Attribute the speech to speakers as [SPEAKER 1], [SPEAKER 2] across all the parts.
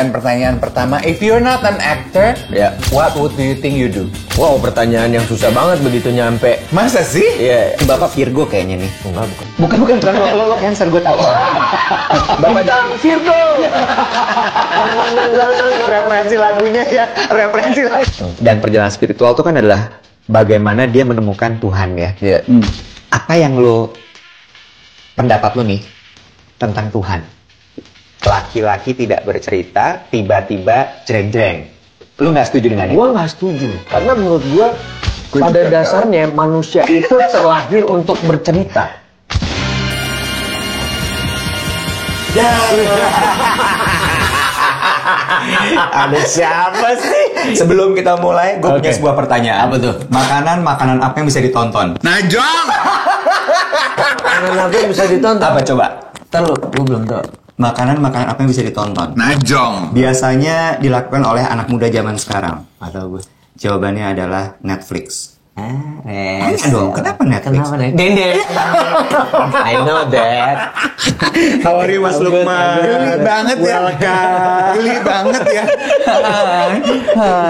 [SPEAKER 1] dengan pertanyaan pertama. If you're not an actor, what would you think you do?
[SPEAKER 2] Wow, pertanyaan yang susah banget begitu nyampe.
[SPEAKER 1] Masa sih?
[SPEAKER 2] Iya.
[SPEAKER 3] Bapak Virgo kayaknya nih.
[SPEAKER 2] Enggak,
[SPEAKER 3] Bukan lo Cancer, gue tahu.
[SPEAKER 2] Bapak Virgo.
[SPEAKER 3] Referensi lagunya ya, referensi lagu. Dan perjalanan spiritual itu kan adalah bagaimana dia menemukan Tuhan ya.
[SPEAKER 2] Iya.
[SPEAKER 3] Apa yang pendapat lo nih tentang Tuhan? Laki-laki tidak bercerita, tiba-tiba jreng-jreng. Lu nggak setuju dengan itu?
[SPEAKER 2] Gua nggak setuju. Karena menurut gua pada dasarnya manusia itu terlahir untuk bercerita.
[SPEAKER 3] Ada siapa sih? Sebelum kita mulai, gue punya sebuah pertanyaan.
[SPEAKER 2] Apa tuh?
[SPEAKER 3] Makanan apa yang bisa ditonton?
[SPEAKER 1] Najong!
[SPEAKER 2] Makanan apa yang bisa ditonton?
[SPEAKER 3] Apa coba?
[SPEAKER 2] Ntar lu, gua belum tau.
[SPEAKER 3] Makanan apa yang bisa ditonton?
[SPEAKER 1] Najong!
[SPEAKER 3] Biasanya dilakukan oleh anak muda zaman sekarang. Atau gue? Jawabannya adalah Netflix. Dong, kenapa Netflix?
[SPEAKER 2] Kenapa nih? Dende. I know that.
[SPEAKER 3] How are you, Mas Lukman?
[SPEAKER 1] Geli banget ya. Geli banget ya.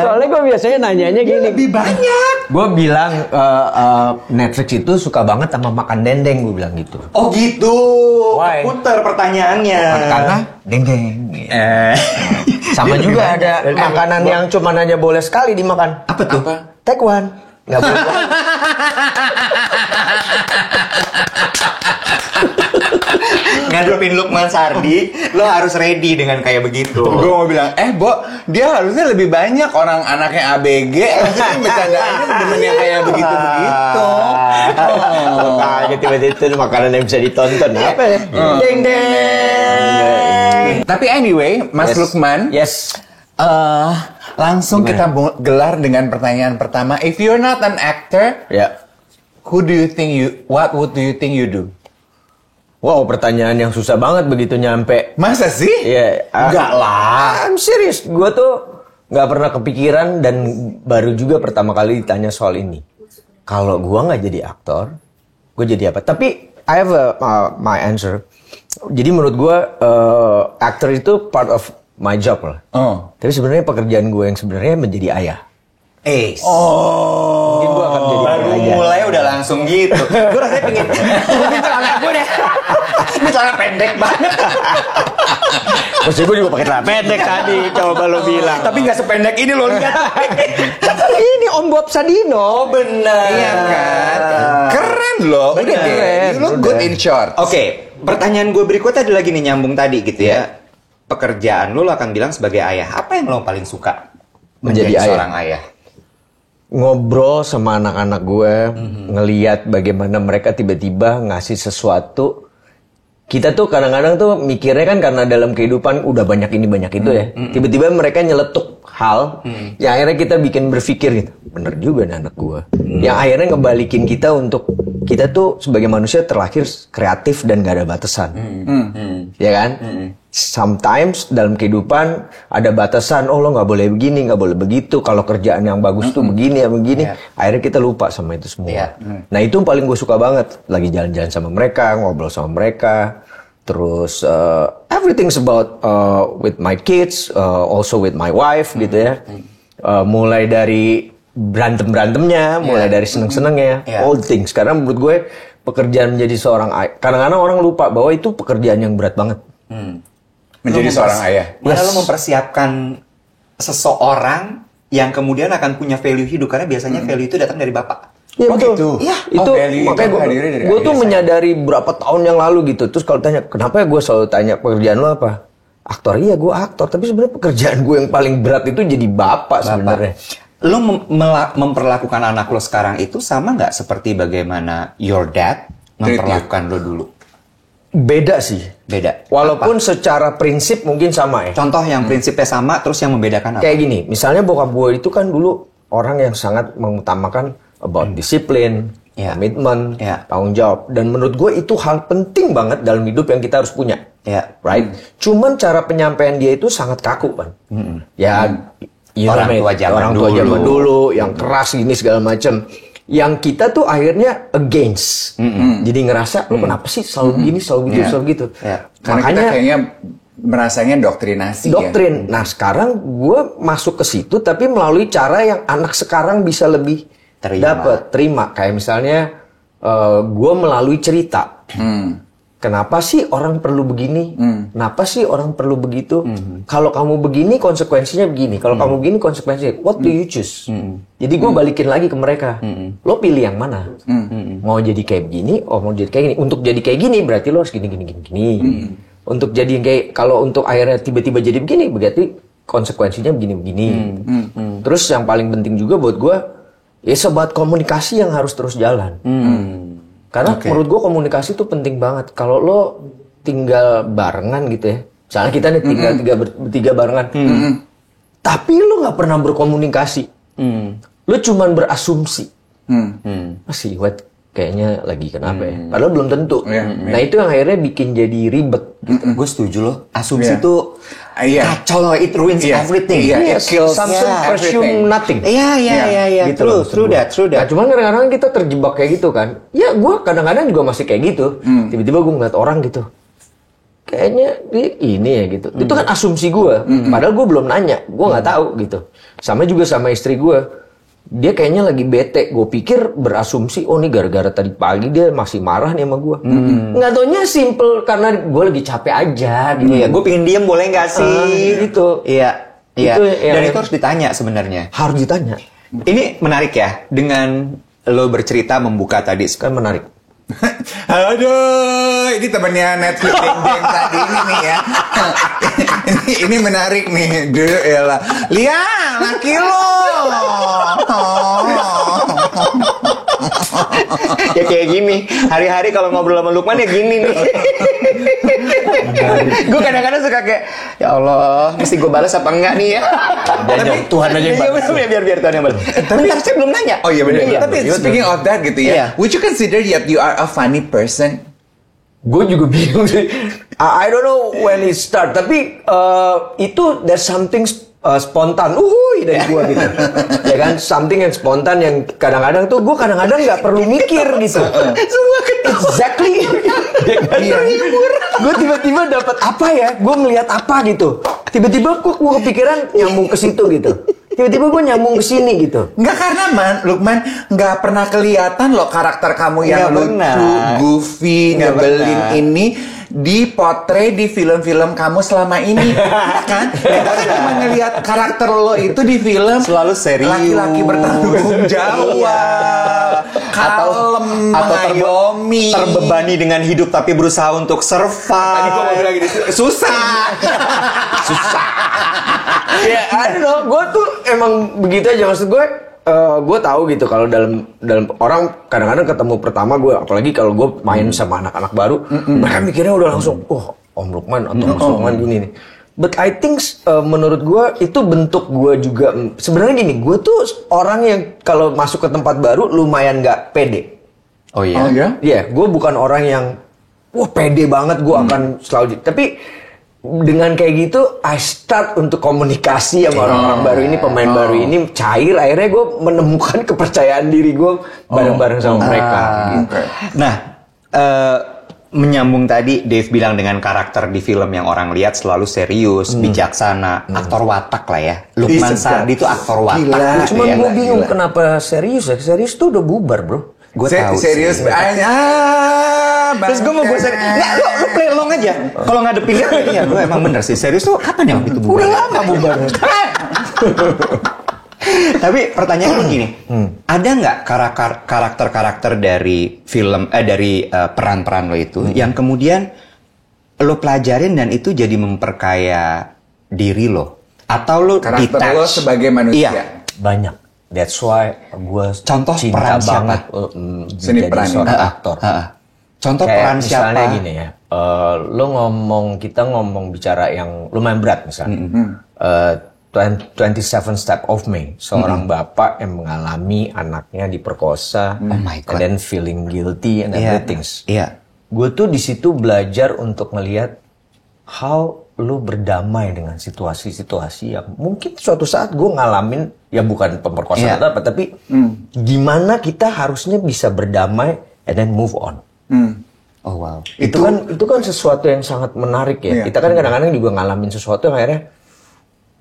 [SPEAKER 2] Soalnya gue biasanya nanyanya gini.
[SPEAKER 1] Lebih banyak.
[SPEAKER 2] Gue bilang Netflix itu suka banget sama makan dendeng. Gue bilang gitu.
[SPEAKER 3] Oh gitu.
[SPEAKER 2] Why?
[SPEAKER 3] Putar pertanyaannya.
[SPEAKER 2] Karena dendeng. Sama juga ada makanan yang cuma hanya boleh sekali dimakan.
[SPEAKER 3] Apa tuh?
[SPEAKER 2] Taekwondo. Nggak boleh.
[SPEAKER 3] Ngadepin Lukman Sardi, lo harus ready dengan kayak begitu.
[SPEAKER 1] Gue mau bilang, Bo, dia harusnya lebih banyak orang anaknya ABG. Maksudnya bercandaannya demen yang kayak begitu-begitu.
[SPEAKER 2] Kaget tiba-tiba makanan yang bisa ditonton. Apa ya? Deng deng.
[SPEAKER 1] Tapi anyway, Mas Lukman.
[SPEAKER 2] Yes.
[SPEAKER 1] Langsung kita gelar dengan pertanyaan pertama. If you're not an actor, what would you think you do?
[SPEAKER 2] Wow, pertanyaan yang susah banget begitu nyampe.
[SPEAKER 1] Masa sih?
[SPEAKER 2] Iya.
[SPEAKER 1] Enggak lah.
[SPEAKER 2] I'm serious. Gue tuh nggak pernah kepikiran dan baru juga pertama kali ditanya soal ini. Kalau gue nggak jadi aktor, gue jadi apa? Tapi I have my answer. Jadi menurut gue aktor itu part of my job lah. Tapi sebenarnya pekerjaan gue yang sebenarnya menjadi ayah. Mungkin gue akan jadi
[SPEAKER 3] baru
[SPEAKER 2] ayah.
[SPEAKER 3] mulai udah langsung gitu. Gue rasanya pengen celana gue deh. Ini celana pendek banget.
[SPEAKER 2] Maksudnya gue juga pakai celana pendek tadi. Coba lo bilang.
[SPEAKER 3] Tapi nggak sependek ini lo lihat.
[SPEAKER 2] Ini Om Bob Sadino.
[SPEAKER 3] Benar.
[SPEAKER 1] Iya kan? Keren loh. Udah deh. You look good in short.
[SPEAKER 3] Oke, pertanyaan gue berikutnya ada lagi nih nyambung tadi gitu ya. Pekerjaan lo akan bilang sebagai ayah. Apa yang lo paling suka menjadi seorang ayah?
[SPEAKER 2] Ngobrol sama anak-anak gue, ngeliat bagaimana mereka tiba-tiba ngasih sesuatu. Kita tuh kadang-kadang tuh mikirnya kan karena dalam kehidupan udah banyak ini banyak itu ya. Tiba-tiba mereka nyeletuk hal yang akhirnya kita bikin berpikir gitu. Bener juga nih anak gue. Yang akhirnya ngebalikin kita untuk kita tuh sebagai manusia terlahir kreatif dan gak ada batasan. Ya kan? Sometimes dalam kehidupan ada batasan, oh lo nggak boleh begini, nggak boleh begitu. Kalau kerjaan yang bagus tuh begini ya begini. Akhirnya kita lupa sama itu semua. Nah itu yang paling gue suka banget. Lagi jalan-jalan sama mereka, ngobrol sama mereka. Terus everything's about with my kids, also with my wife gitu ya. Mulai dari berantem-berantemnya, mulai dari seneng-senengnya, all things. Karena menurut gue pekerjaan menjadi seorang ayah, kadang-kadang orang lupa bahwa itu pekerjaan yang berat banget.
[SPEAKER 1] Menjadi seorang ayah.
[SPEAKER 3] Mana lo mempersiapkan seseorang yang kemudian akan punya value hidup, karena biasanya value itu datang dari bapak.
[SPEAKER 2] Iya
[SPEAKER 1] Oh,
[SPEAKER 2] betul.
[SPEAKER 1] gitu?
[SPEAKER 2] Iya,
[SPEAKER 1] Oh,
[SPEAKER 2] itu
[SPEAKER 1] value
[SPEAKER 2] makanya
[SPEAKER 1] itu hadirnya dari
[SPEAKER 2] gue
[SPEAKER 1] ayah
[SPEAKER 2] tuh
[SPEAKER 1] saya.
[SPEAKER 2] menyadari berapa tahun yang lalu gitu. Terus kalau tanya, kenapa ya gue selalu tanya pekerjaan lo apa? Aktor. Iya, gue aktor. Tapi sebenarnya pekerjaan gue yang paling berat itu jadi bapak sebenarnya.
[SPEAKER 3] Lo memperlakukan anak lo sekarang itu sama nggak seperti bagaimana your dad memperlakukan lo dulu?
[SPEAKER 2] Beda sih.
[SPEAKER 3] Beda.
[SPEAKER 2] Walaupun secara prinsip mungkin sama ya.
[SPEAKER 3] Contoh yang prinsipnya sama, terus yang membedakan apa?
[SPEAKER 2] Kayak gini, misalnya bokap gue itu kan dulu orang yang sangat mengutamakan about disiplin, komitmen, tanggung jawab. Dan menurut gue itu hal penting banget dalam hidup yang kita harus punya. Right? Cuman cara penyampaian dia itu sangat kaku kan.
[SPEAKER 3] Orang tua zaman
[SPEAKER 2] dulu yang keras gini segala macam. Yang kita tuh akhirnya against. Jadi ngerasa, lu kenapa sih selalu gini, selalu gitu, selalu gitu.
[SPEAKER 1] Karena kita kayaknya merasanya doktrinasi
[SPEAKER 2] Doktrin. Nah sekarang gue masuk ke situ tapi melalui cara yang anak sekarang bisa lebih terima. Kayak misalnya gue melalui cerita. Kenapa sih orang perlu begini? Kenapa sih orang perlu begitu? Kalau kamu begini konsekuensinya begini. Kalau kamu begini konsekuensinya. What do you choose? Jadi gue balikin lagi ke mereka. Lo pilih yang mana? Mau jadi kayak begini? Oh mau jadi kayak gini. Untuk jadi kayak gini berarti lo harus gini. Untuk jadi kayak kalau untuk akhirnya tiba-tiba jadi begini berarti konsekuensinya begini. Terus yang paling penting juga buat gue ya sobat komunikasi yang harus terus jalan. Karena menurut gue komunikasi itu penting banget. Kalau lo tinggal barengan gitu ya. Misalnya kita nih tinggal bertiga barengan. Tapi lo gak pernah berkomunikasi. Lo cuman berasumsi. Masih kayaknya lagi kenapa ya. Padahal belum tentu. Nah itu yang akhirnya bikin jadi ribet.
[SPEAKER 3] Gue setuju loh. Asumsi tuh kacau loh. It ruins everything.
[SPEAKER 2] It kills presume nothing.
[SPEAKER 3] Iya.
[SPEAKER 2] Gitu
[SPEAKER 3] True that.
[SPEAKER 2] Nah, cuman kadang-kadang kita terjebak kayak gitu kan. Ya gue kadang-kadang juga masih kayak gitu. Tiba-tiba gue ngeliat orang gitu. Kayaknya ini ya gitu. Itu kan asumsi gue. Padahal gue belum nanya. Gue nggak tahu gitu. Sama juga sama istri gue. Dia kayaknya lagi bete. Gue pikir berasumsi, oh nih gara-gara tadi pagi dia masih marah nih sama gue. Nggak taunya simple karena gue lagi capek aja gitu.
[SPEAKER 3] Iya, gue pengen diem boleh nggak sih?
[SPEAKER 2] Gitu.
[SPEAKER 3] Iya.
[SPEAKER 2] Itu
[SPEAKER 3] Dan itu harus ditanya sebenarnya.
[SPEAKER 2] Harus ditanya.
[SPEAKER 3] Ini menarik ya, dengan lo bercerita membuka tadi.
[SPEAKER 2] Kan menarik.
[SPEAKER 1] Aduh, ini temannya Netflix yang tadi ini nih ya. ini menarik nih. Dulu ya Lihat, laki lo.
[SPEAKER 3] Ya kayak gini, hari-hari kalau ngobrol sama Lukman ya gini nih. Gue kadang-kadang suka kayak, ya Allah, mesti gue balas apa enggak nih ya?
[SPEAKER 2] Tapi Tuhan aja yang balas.
[SPEAKER 3] Biar Tuhan yang balas. Tapi saya belum nanya.
[SPEAKER 1] Oh iya benar. Tapi speaking of that gitu ya, would you consider that you are a funny person?
[SPEAKER 2] Gue juga bingung sih. I don't know when it start. Tapi itu there's something spontan. Dari gue gitu. Ya kan, something yang spontan yang kadang-kadang tuh gue kadang-kadang nggak perlu mikir gitu.
[SPEAKER 3] Semua ketawa.
[SPEAKER 2] Exactly. Gue tiba-tiba dapat apa ya? Gue melihat apa gitu. Tiba-tiba gue kepikiran nyambung ke situ gitu. Tiba-tiba gue nyambung ke sini gitu.
[SPEAKER 1] Enggak karena Lukman nggak pernah kelihatan loh karakter kamu yang lucu, goofy, nyebelin ini dipotret di film-film kamu selama ini, kan? Kita kan cuma ngelihat karakter lo itu di film
[SPEAKER 3] selalu serius,
[SPEAKER 1] laki-laki bertanggung jawab, kalem, mengayomi,
[SPEAKER 3] terbebani dengan hidup tapi berusaha untuk survive.
[SPEAKER 1] Tadi gue mau bilang gini, susah.
[SPEAKER 2] Ya, I don't know. Gue tuh emang begitu aja, maksud gue. Gue tahu gitu kalau dalam orang kadang-kadang ketemu pertama gue, apalagi kalau gue main sama anak-anak baru, mereka mikirnya udah langsung, Om Lukman atau Mas Lukman gini nih. But I think menurut gue itu bentuk gue juga. Sebenarnya gini, gue tuh orang yang kalau masuk ke tempat baru lumayan nggak pede.
[SPEAKER 3] Oh iya.
[SPEAKER 1] Oh iya?
[SPEAKER 2] Iya, gue bukan orang yang pede banget gue akan selalu. Tapi dengan kayak gitu, I start untuk komunikasi sama orang-orang baru ini, pemain baru ini cair. Akhirnya gue menemukan kepercayaan diri gue bareng-bareng sama mereka. Gitu.
[SPEAKER 3] Nah, menyambung tadi Dave bilang dengan karakter di film yang orang lihat selalu serius, bijaksana, aktor watak lah ya. Lukman Sardi itu aktor watak.
[SPEAKER 1] Gila.
[SPEAKER 2] Cuma gue bingung kenapa serius ya? Serius tuh udah bubar bro.
[SPEAKER 3] Gue tahu
[SPEAKER 1] serius.
[SPEAKER 3] Terus gue mau gue serius. Nggak, lo play along aja. Kalau ngadepin dia, iya lo emang bener sih. Serius tuh kapan ya waktu itu bubar?
[SPEAKER 2] Udah lama bubar.
[SPEAKER 3] Tapi pertanyaannya gini, ada nggak karakter-karakter dari film, dari peran-peran lo itu yang kemudian lo pelajarin dan itu jadi memperkaya diri lo? Atau lo
[SPEAKER 1] karakter
[SPEAKER 3] detach?
[SPEAKER 1] lo sebagai manusia?
[SPEAKER 3] Iya.
[SPEAKER 2] Banyak. That's why gue
[SPEAKER 3] Contoh
[SPEAKER 2] cinta
[SPEAKER 3] peran siapa?
[SPEAKER 2] banget
[SPEAKER 1] Seni
[SPEAKER 2] menjadi
[SPEAKER 1] peran.
[SPEAKER 2] seorang aktor.
[SPEAKER 3] Contoh
[SPEAKER 2] Kayak
[SPEAKER 3] peran siapa?
[SPEAKER 2] misalnya gini ya, kita ngomong bicara yang lumayan berat misalnya. 27 Steps of Me, seorang bapak yang mengalami anaknya diperkosa,
[SPEAKER 3] my God.
[SPEAKER 2] and then feeling guilty and everything.
[SPEAKER 3] Iya.
[SPEAKER 2] Gue tuh di situ belajar untuk ngelihat how lu berdamai dengan situasi-situasi yang mungkin suatu saat gue ngalamin, ya bukan pemerkosaan atau apa, tapi gimana kita harusnya bisa berdamai and then move on.
[SPEAKER 3] Oh wow.
[SPEAKER 2] Itu kan sesuatu yang sangat menarik ya. Kita kan kadang-kadang juga ngalamin sesuatu yang akhirnya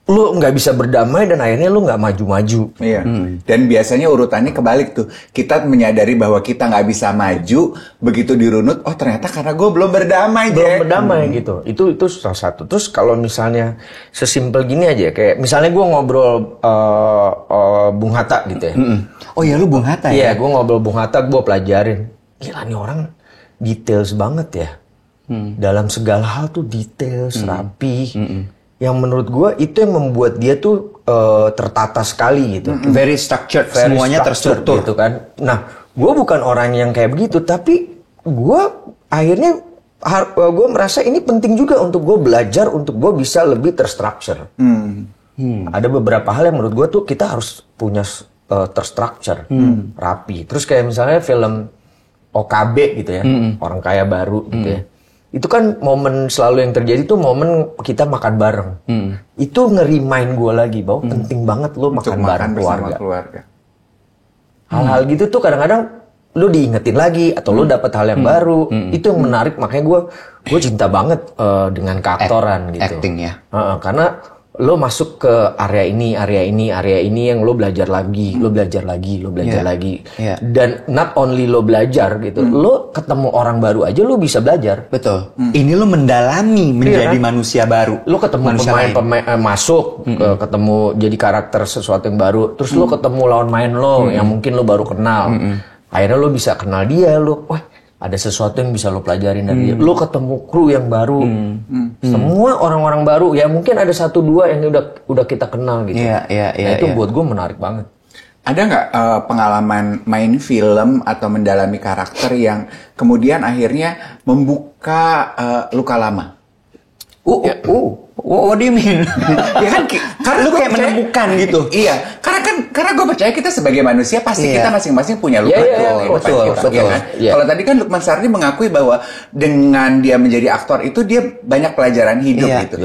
[SPEAKER 2] lu nggak bisa berdamai dan akhirnya lu nggak maju-maju.
[SPEAKER 1] Iya. Dan biasanya urutannya kebalik tuh. Kita menyadari bahwa kita nggak bisa maju, begitu dirunut, oh ternyata karena gue belum berdamai,
[SPEAKER 2] belum berdamai gitu. Itu salah satu. Terus kalau misalnya sesimpel gini aja, kayak misalnya gue ngobrol Bung Hatta gitu ya.
[SPEAKER 3] Oh ya, lu Bung Hatta ya?
[SPEAKER 2] Iya, gue ngobrol Bung Hatta, gue pelajarin. Gila nih orang details banget ya. Dalam segala hal tuh details, rapi. Yang menurut gue itu yang membuat dia tuh tertata sekali gitu.
[SPEAKER 3] Very structured, semuanya terstruktur
[SPEAKER 2] gitu kan. Nah, gue bukan orang yang kayak begitu, tapi gue akhirnya gue merasa ini penting juga untuk gue belajar untuk gue bisa lebih terstruktur. Ada beberapa hal yang menurut gue tuh kita harus punya terstruktur, rapi. Terus kayak misalnya film OKB gitu ya, orang kaya baru gitu ya. Itu kan momen selalu yang terjadi tuh momen kita makan bareng. Itu ngerimain gue lagi bahwa penting banget lo makan bareng keluarga. Hal-hal gitu tuh kadang-kadang lo diingetin lagi atau lo dapet hal yang baru. Itu yang menarik, makanya gue cinta banget dengan keaktoran gitu.
[SPEAKER 3] Acting ya.
[SPEAKER 2] Karena lo masuk ke area ini yang lo belajar lagi, lo belajar lagi. Dan not only lo belajar gitu, lo ketemu orang baru aja lo bisa belajar.
[SPEAKER 3] Betul. Ini lo mendalami menjadi manusia baru.
[SPEAKER 2] Lo ketemu pemain masuk, ketemu jadi karakter sesuatu yang baru. Terus lo ketemu lawan main lo yang mungkin lo baru kenal. Akhirnya lo bisa kenal dia, wah ada sesuatu yang bisa lo pelajarin dari dia. Lo ketemu kru yang baru. Semua orang-orang baru. Ya mungkin ada 1-2 yang udah kita kenal gitu. Itu buat gue menarik banget.
[SPEAKER 1] Ada nggak pengalaman main film atau mendalami karakter yang kemudian akhirnya membuka luka lama?
[SPEAKER 3] What do you mean?
[SPEAKER 1] Ya kan, karena
[SPEAKER 3] lu kayak menemukan gitu.
[SPEAKER 1] Iya, karena gue percaya kita sebagai manusia pasti kita masing-masing punya luka
[SPEAKER 3] betul.
[SPEAKER 1] kan? Kalau tadi kan Lukman Sardi mengakui bahwa dengan dia menjadi aktor itu dia banyak pelajaran hidup gitu.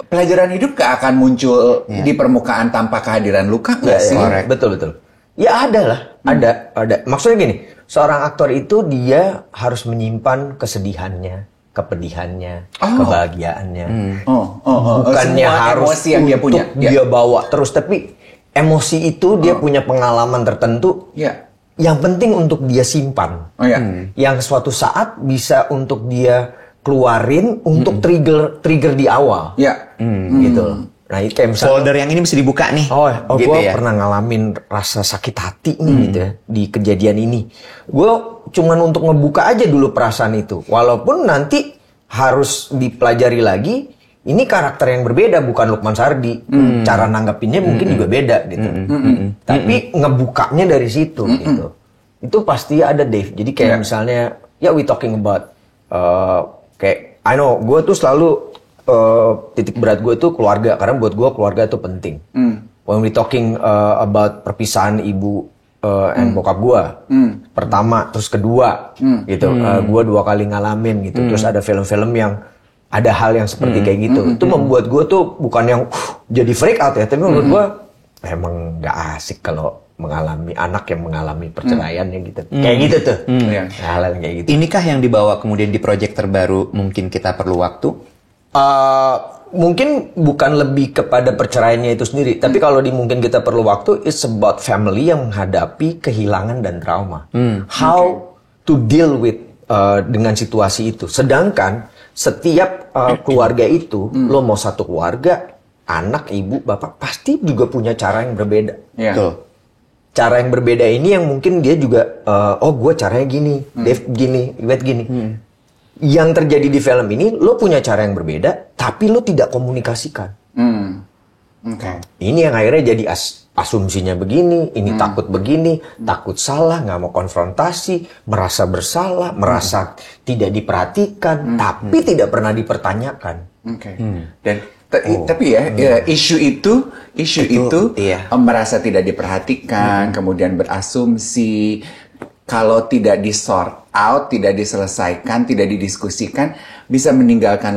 [SPEAKER 1] Pelajaran hidup gak akan muncul di permukaan tanpa kehadiran luka nggak sih?
[SPEAKER 2] Betul. Ya ada lah, ada. Maksudnya gini, seorang aktor itu dia harus menyimpan kesedihannya, kepedihannya, kebahagiaannya. Bukannya harus emosi yang dia punya. Dia bawa terus, tapi emosi itu dia punya pengalaman tertentu. Yang penting untuk dia simpan. Yang suatu saat bisa untuk dia keluarin untuk trigger di awal. Gitu. Nah, itu kayak misalnya
[SPEAKER 3] folder yang ini bisa dibuka nih.
[SPEAKER 2] Gitu gue pernah ngalamin rasa sakit hati nih gitu ya, di kejadian ini. Gue cuman untuk ngebuka aja dulu perasaan itu. Walaupun nanti harus dipelajari lagi, ini karakter yang berbeda, bukan Lukman Sardi. Cara nanggapinnya mungkin juga beda gitu. Tapi ngebukanya dari situ gitu. Itu pasti ada, Dave. Jadi kayak misalnya, we talking about kayak I know, gue tuh selalu titik berat gue itu keluarga, karena buat gue keluarga itu penting. When we talking about perpisahan ibu and bokap gue, pertama, terus kedua, gitu. Gue 2 kali ngalamin gitu. Terus ada film-film yang ada hal yang seperti kayak gitu. Itu membuat gue tuh bukan yang jadi freak out ya, tapi menurut gue emang gak asik kalau mengalami anak yang mengalami perceraian gitu. Kayak gitu tuh. Hal-hal kayak gitu.
[SPEAKER 3] Inikah yang dibawa kemudian di proyek terbaru Mungkin Kita Perlu Waktu?
[SPEAKER 2] Mungkin bukan lebih kepada perceraiannya itu sendiri, tapi kalau di Mungkin Kita Perlu Waktu, it's about family yang menghadapi kehilangan dan trauma. How to deal with dengan situasi itu. Sedangkan setiap keluarga itu, lo mau satu keluarga, anak, ibu, bapak, pasti juga punya cara yang berbeda. Cara yang berbeda ini yang mungkin dia juga, gue caranya gini, Dave gini, Iwet gini. Yang terjadi di film ini, lo punya cara yang berbeda, tapi lo tidak komunikasikan. Ini yang akhirnya jadi asumsinya begini, ini takut begini, takut salah, nggak mau konfrontasi, merasa bersalah, merasa tidak diperhatikan, tapi tidak pernah dipertanyakan.
[SPEAKER 1] Dan tapi isu itu merasa tidak diperhatikan, kemudian berasumsi. Kalau tidak di-sort out, tidak diselesaikan, tidak didiskusikan, bisa meninggalkan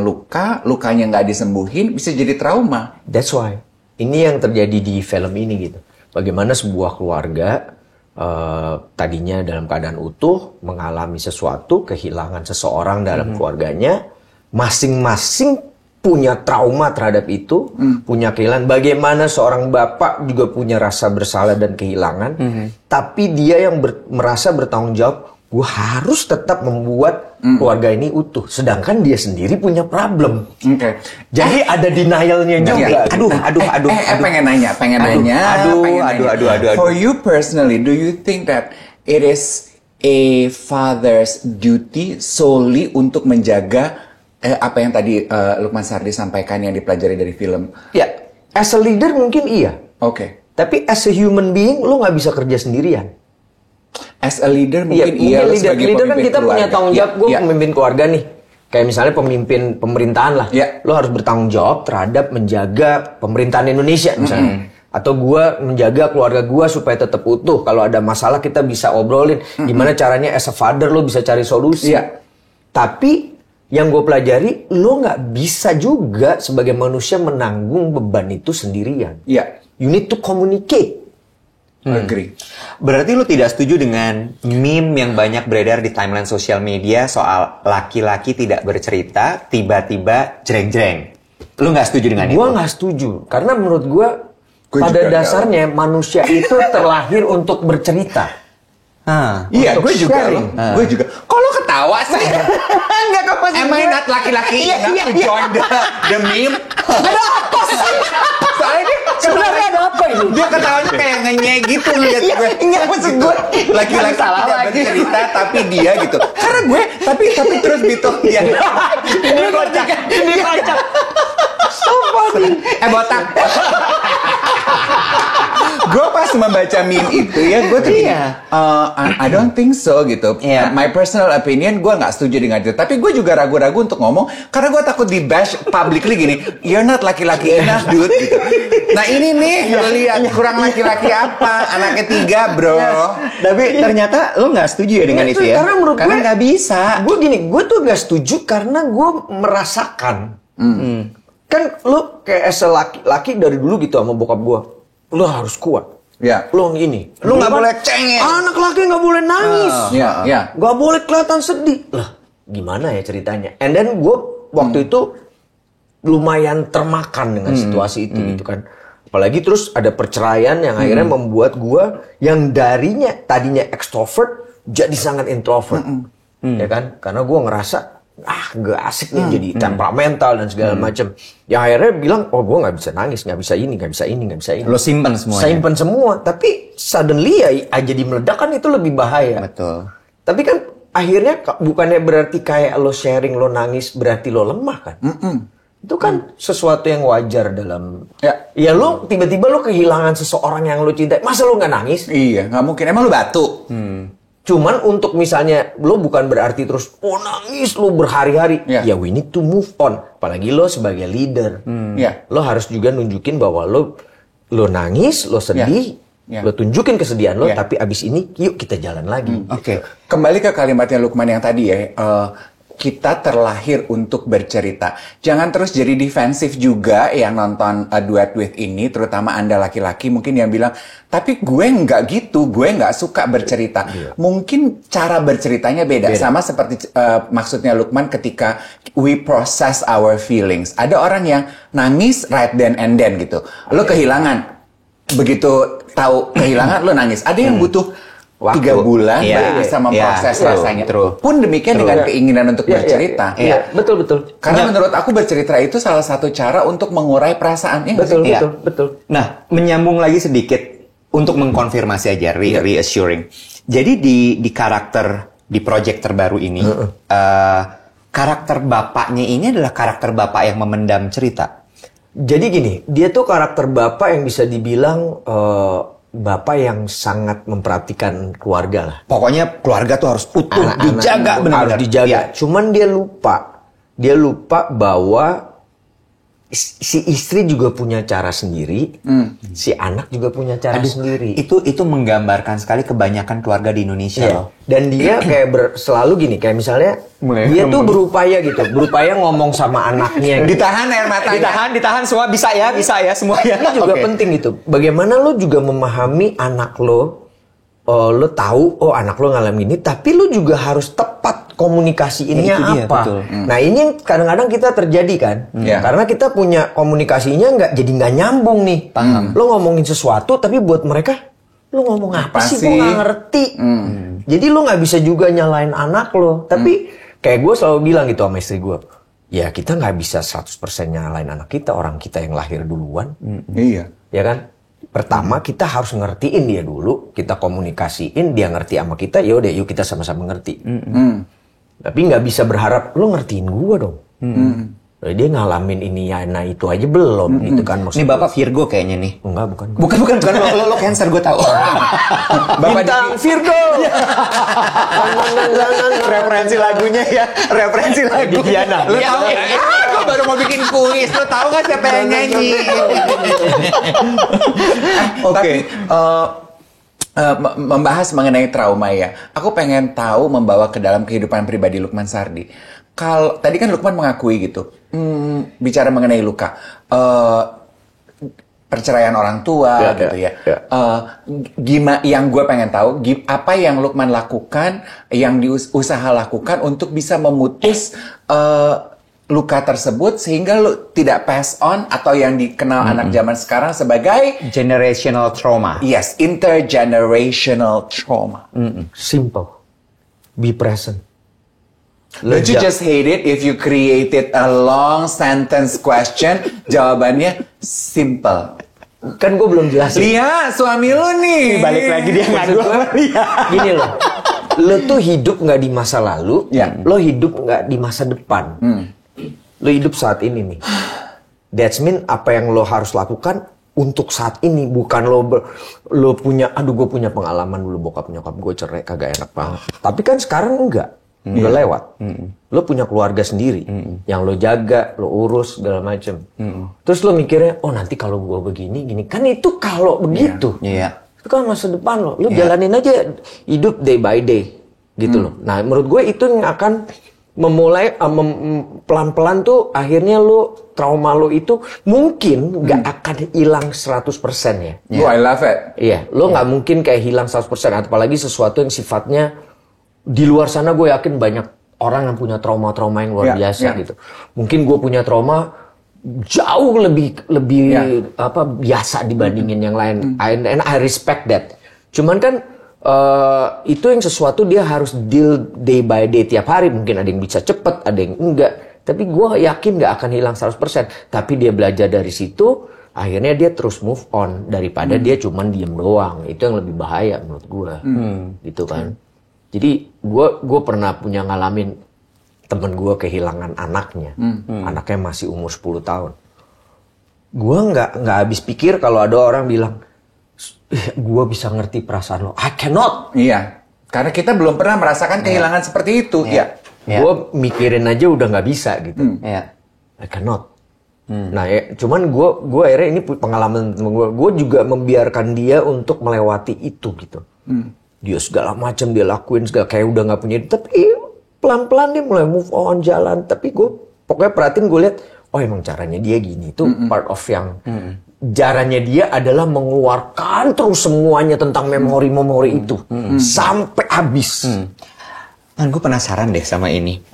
[SPEAKER 1] lukanya nggak disembuhin, bisa jadi trauma.
[SPEAKER 2] That's why. Ini yang terjadi di film ini gitu. Bagaimana sebuah keluarga tadinya dalam keadaan utuh, mengalami sesuatu, kehilangan seseorang dalam keluarganya, masing-masing punya trauma terhadap itu, punya kehilangan. Bagaimana seorang bapak juga punya rasa bersalah dan kehilangan, tapi dia yang merasa bertanggung jawab, gue harus tetap membuat keluarga ini utuh. Sedangkan dia sendiri punya problem. Jadi ada denialnya juga.
[SPEAKER 3] Aduh.
[SPEAKER 1] Pengen nanya. For you personally, do you think that it is a father's duty solely untuk menjaga apa yang tadi Lukman Sardi sampaikan yang dipelajari dari film?
[SPEAKER 2] Ya, as a leader mungkin iya.
[SPEAKER 1] Oke.
[SPEAKER 2] Tapi as a human being, lo nggak bisa kerja sendirian.
[SPEAKER 1] As a leader mungkin iya.
[SPEAKER 2] Leader kan kita punya tanggung jawab. Gue pemimpin keluarga nih. Kayak misalnya pemimpin pemerintahan lah. Lo harus bertanggung jawab terhadap menjaga pemerintahan Indonesia misalnya. Atau gue menjaga keluarga gue supaya tetap utuh. Kalau ada masalah kita bisa obrolin. Gimana caranya as a father lo bisa cari solusi. Tapi yang gue pelajari, lo nggak bisa juga sebagai manusia menanggung beban itu sendirian. You need to communicate.
[SPEAKER 1] Agree.
[SPEAKER 3] Berarti lo tidak setuju dengan meme yang banyak beredar di timeline sosial media soal laki-laki tidak bercerita, tiba-tiba jreng-jreng. Lo nggak setuju dengan itu?
[SPEAKER 2] Gue nggak setuju. Karena menurut gue pada dasarnya manusia itu terlahir untuk bercerita.
[SPEAKER 1] Iya, gue juga. Kok lo ketawa sih?
[SPEAKER 3] Enggak, kok pasti.
[SPEAKER 1] Am I not laki-laki enough to join the meme?
[SPEAKER 2] Ada apa sih?
[SPEAKER 1] Soalnya dia
[SPEAKER 2] sebenarnya ada apa ini?
[SPEAKER 1] Dia ketawanya kayak ngenyek gitu lihat gue.
[SPEAKER 2] Iya, maksud gue
[SPEAKER 1] laki-laki tidak bercerita tapi dia gitu. Karena gue tapi terus gitu dia.
[SPEAKER 2] Ini kocak. So funny.
[SPEAKER 1] Botak. Gue pas membaca meme itu ya, gue tuh I don't think so gitu. My personal opinion, gue nggak setuju dengan itu. Tapi gue juga ragu-ragu untuk ngomong karena gue takut di bash publicly gini. You're not laki-laki enough, dude. Gitu. Nah ini nih, lihat kurang laki-laki apa? Anak ketiga, bro.
[SPEAKER 3] Tapi ternyata lo nggak setuju ya dengan itu ya?
[SPEAKER 2] Karena menurut gue
[SPEAKER 3] nggak bisa.
[SPEAKER 2] Gue tuh nggak setuju karena gue merasakan. Kan lo kayak as a laki-laki dari dulu gitu sama bokap gue. Lo harus kuat. Lo ini.
[SPEAKER 3] Lo nggak boleh cengeng.
[SPEAKER 2] Anak laki nggak boleh nangis.
[SPEAKER 1] Nggak
[SPEAKER 2] boleh kelihatan sedih. Lah, gimana ya ceritanya? And then gue waktu itu lumayan termakan dengan situasi itu gitu kan. Apalagi terus ada perceraian yang akhirnya membuat gue yang tadinya extrovert jadi sangat introvert. Ya kan? Karena gue ngerasa gak asik nih jadi temperamental dan segala macam. Yang akhirnya bilang, gue nggak bisa nangis, nggak bisa ini.
[SPEAKER 3] Lo simpan semua.
[SPEAKER 2] Simpan semua. Tapi suddenly jadi meledak kan itu lebih bahaya.
[SPEAKER 3] Betul.
[SPEAKER 2] Tapi kan akhirnya bukannya berarti kayak lo sharing, lo nangis berarti lo lemah kan? Itu kan sesuatu yang wajar dalam. Ya lo tiba-tiba lo kehilangan seseorang yang lo cintai. Masa lo nggak nangis?
[SPEAKER 1] Iya, nggak mungkin. Emang lo batu?
[SPEAKER 2] Cuman untuk misalnya lo bukan berarti terus nangis lo berhari-hari. Ya we need to move on. Apalagi lo sebagai leader. Lo harus juga nunjukin bahwa lo nangis, lo sedih, lo tunjukin kesedihan lo. Tapi abis ini yuk kita jalan lagi.
[SPEAKER 1] Oke. Kembali ke kalimatnya Lukman yang tadi ya. Kita terlahir untuk bercerita. Jangan terus jadi defensif juga yang nonton Duet With ini, terutama Anda laki-laki mungkin yang bilang, tapi gue nggak gitu, gue nggak suka bercerita. Mungkin cara berceritanya beda. Sama seperti maksudnya Lukman ketika we process our feelings. Ada orang yang nangis right then and then gitu. Lo kehilangan, begitu tahu kehilangan lo nangis. Ada yang butuh 3 bulan baru bisa memproses rasanya. Pun demikian dengan keinginan untuk bercerita.
[SPEAKER 2] Betul.
[SPEAKER 1] Karena menurut aku bercerita itu salah satu cara untuk mengurai perasaan.
[SPEAKER 2] Betul.
[SPEAKER 3] Nah, menyambung lagi sedikit untuk mengkonfirmasi aja, reassuring. Jadi di karakter di project terbaru ini, karakter bapaknya ini adalah karakter bapak yang memendam cerita.
[SPEAKER 2] Jadi gini, dia tuh karakter bapak yang bisa dibilang bapak yang sangat memperhatikan keluarga lah.
[SPEAKER 3] Pokoknya keluarga tuh harus utuh, dijaga benar-benar.
[SPEAKER 2] Harus dijaga. Cuman dia lupa bahwa si istri juga punya cara sendiri, si anak juga punya cara sendiri.
[SPEAKER 3] Itu menggambarkan sekali kebanyakan keluarga di Indonesia loh.
[SPEAKER 2] Dan dia kayak selalu gini, kayak misalnya dia tuh berupaya ngomong sama anaknya.
[SPEAKER 3] Gitu. Ditahan air matanya. Ditahan semua bisa ya semuanya.
[SPEAKER 2] Ini juga penting gitu. Bagaimana lo juga memahami anak lo lo tahu, anak lo ngalamin ini, tapi lo juga harus tepat komunikasiinnya
[SPEAKER 3] dia,
[SPEAKER 2] apa.
[SPEAKER 3] betul.
[SPEAKER 2] Nah ini yang kadang-kadang kita terjadi kan, karena kita punya komunikasinya jadi nggak nyambung nih.
[SPEAKER 3] Paham.
[SPEAKER 2] Lo ngomongin sesuatu, tapi buat mereka, lo ngomong apa sih? Gue nggak ngerti. Jadi lo nggak bisa juga nyalain anak lo. Tapi kayak gue selalu bilang gitu sama istri gue, ya kita nggak bisa 100% nyalain anak kita, orang kita yang lahir duluan.
[SPEAKER 1] Iya.
[SPEAKER 2] Ya kan? Pertama kita harus ngertiin dia dulu, kita komunikasiin, dia ngerti sama kita, yaudah yuk kita sama-sama ngerti. Tapi nggak bisa berharap lo ngertiin gua dong. Dia ngalamin ini ya, nah itu aja belum gitu kan maksudnya.
[SPEAKER 3] Ini Bapak Virgo kayaknya nih.
[SPEAKER 2] Enggak, bukan.
[SPEAKER 3] Bukan. Lo Cancer gue tahu.
[SPEAKER 2] Bapak Bintang Virgo.
[SPEAKER 3] Referensi lagunya ya. Referensi lagu.
[SPEAKER 2] Diana.
[SPEAKER 1] Lu tahu? Gue baru mau bikin kuis. Lu tahu nggak siapa yang nyanyi? Tapi membahas mengenai trauma ya. Aku pengen tahu membawa ke dalam kehidupan pribadi Lukman Sardi. Kalau tadi kan Lukman mengakui gitu, bicara mengenai luka, perceraian orang tua gitu ya. Gimana? Yang gue pengen tahu, apa yang Lukman lakukan, yang usaha lakukan untuk bisa memutus luka tersebut sehingga lu tidak pass on atau yang dikenal anak zaman sekarang sebagai
[SPEAKER 3] generational trauma.
[SPEAKER 1] Yes, intergenerational trauma.
[SPEAKER 2] Simple. Be present.
[SPEAKER 1] Don't you just hate it if you created a long sentence question, jawabannya simple.
[SPEAKER 2] Kan gue belum jelasin.
[SPEAKER 1] Lia, suami lu nih.
[SPEAKER 3] Balik lagi dia ngadu sama Lia.
[SPEAKER 2] Gini loh, lo tuh hidup nggak di masa lalu, lo hidup nggak di masa depan. Lo hidup saat ini nih. That's mean apa yang lo harus lakukan untuk saat ini, bukan lo punya, gue punya pengalaman dulu bokap nyokap gue cerai kagak enak banget. Tapi kan sekarang enggak. Udah lewat. Lo punya keluarga sendiri yang lo jaga, lo urus segala macem. Terus lo mikirnya, nanti kalau gue begini gini, kan itu kalau begitu. Itu kan masa depan lo jalanin aja hidup day by day gitu loh. Nah menurut gue itu yang akan memulai pelan-pelan tuh akhirnya lo trauma lo itu mungkin nggak akan hilang 100% ya.
[SPEAKER 1] I love it.
[SPEAKER 2] Iya, lo nggak mungkin kayak hilang 100%, apalagi sesuatu yang sifatnya di luar sana. Gue yakin banyak orang yang punya trauma-trauma yang luar biasa gitu. Mungkin gue punya trauma jauh lebih biasa dibandingin yang lain. And I respect that. Cuman kan itu yang sesuatu dia harus deal day by day tiap hari. Mungkin ada yang bisa cepet, ada yang enggak. Tapi gue yakin nggak akan hilang 100%. Tapi dia belajar dari situ, akhirnya dia terus move on daripada dia cuman diem doang. Itu yang lebih bahaya menurut gue. Gitu kan. Jadi gue pernah punya ngalamin temen gue kehilangan anaknya. Anaknya masih umur 10 tahun. Gue nggak habis pikir kalau ada orang bilang, gue bisa ngerti perasaan lo. I cannot.
[SPEAKER 1] Iya, karena kita belum pernah merasakan kehilangan seperti itu.
[SPEAKER 2] Gue mikirin aja udah nggak bisa gitu. I cannot. Nah cuman gue akhirnya ini pengalaman temen gue. Gue juga membiarkan dia untuk melewati itu gitu. Dia segala macam dia lakuin segala kayak udah nggak punya, tapi pelan-pelan dia mulai move on jalan. Tapi gue pokoknya perhatiin, gue lihat emang caranya dia gini. Itu part of yang caranya dia adalah mengeluarkan terus semuanya tentang memori-memori itu sampai habis.
[SPEAKER 3] Gue penasaran deh sama ini.